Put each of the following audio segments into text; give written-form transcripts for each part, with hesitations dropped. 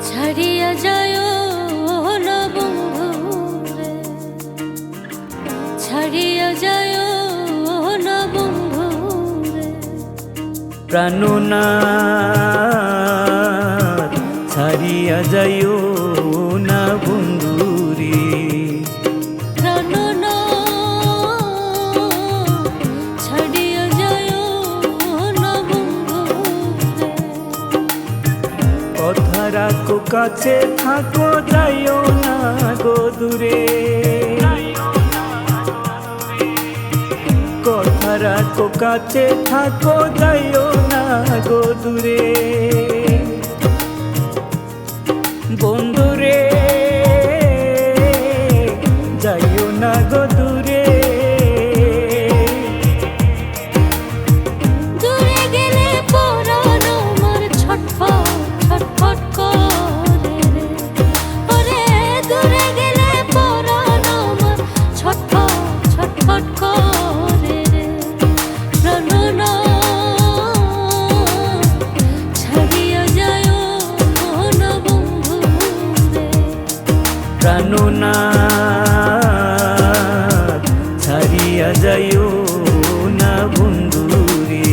ছাড়িয়া যায় না বন্ধুরে, ছাড়িয়া যায় না বন্ধুরে, প্রাণনাথ ছাড়িয়া যাইও না বন্ধুরে, প্রাণনাথ ছাড়িয়া যায় না বন্ধুরে, কথা রাখো কাছে থাকো যাইও না গো দূরে, কথা রাখো কাছে থাকো যাইও না গো দূরে, বন্ধুরে যাইও না গো দূরে, দূরে গেলে পরাণ আমার ছটফট ছটফট করে রে, ওরে দূরে গেলে পরাণ আমার ছটফট ছটফট করে রে, প্রাণনাথ ছাড়িয়া যায় না বন্ধুরে, প্রাণনাথ ছাড়িয়া যাইও না বন্ধুরে,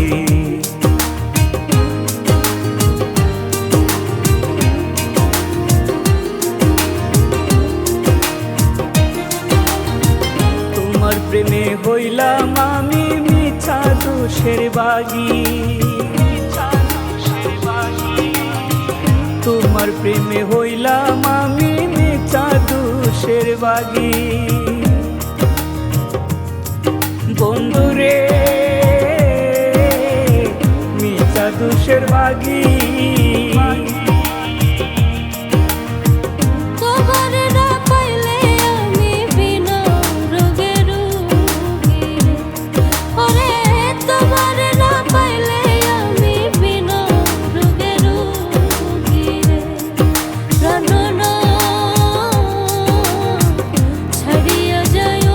তোমার প্রেমে হইলাম আমি মিছা দোষের বাগী, তোমার প্রেমে হইলাম আমি মিছা দোষের বাগী, বন্ধুরে মিছা দোষের বাগী, তোমার না পাইলে আমি বিনা রোগে রোগী রে, ওরে তোমার না পাইলে আমি বিনা রোগে রোগী রে, প্রাণনাথ ছাড়িয়া যায়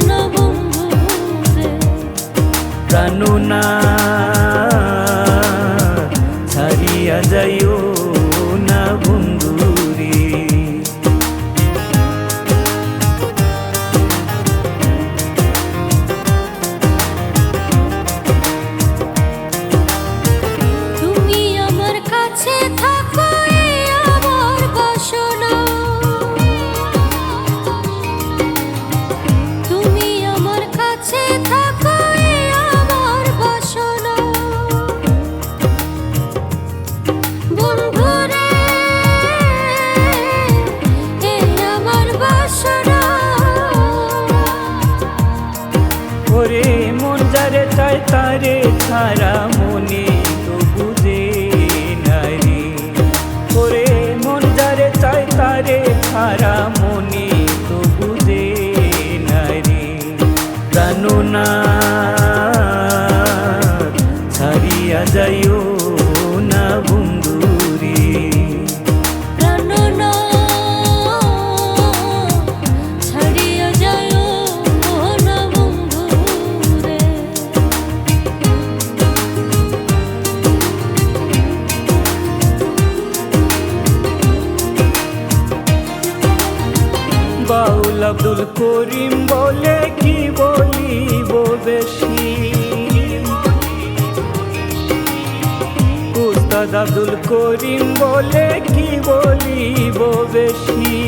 না বন্ধুরে, প্রাণনাথ ছাড়িয়া যাইও না বন্ধুরে, তুমি আমার কাছে থাকো এই আমার বাসনা, তুমি আমার কাছে থাকো এই আমার বাসনা, বন্ধুরে এই আমার বাসনা, ওরে মন যারে চায় তারে ছাড়া মনে তো বুঝে নারী, ওরে মন যারে চায় তারে ছাড়া মনে তো বুঝে নারী, প্রাণনাথ ছাড়িয়া যাইও না বন্ধুরে, প্রাণনাথ ছাড়িয়া যায় না বন্ধুরে, বাউল আব্দুল করিম বলে কি বলিব বেশি, উস্তাদ আব্দুল করিম বলে কি বলিব বেশি,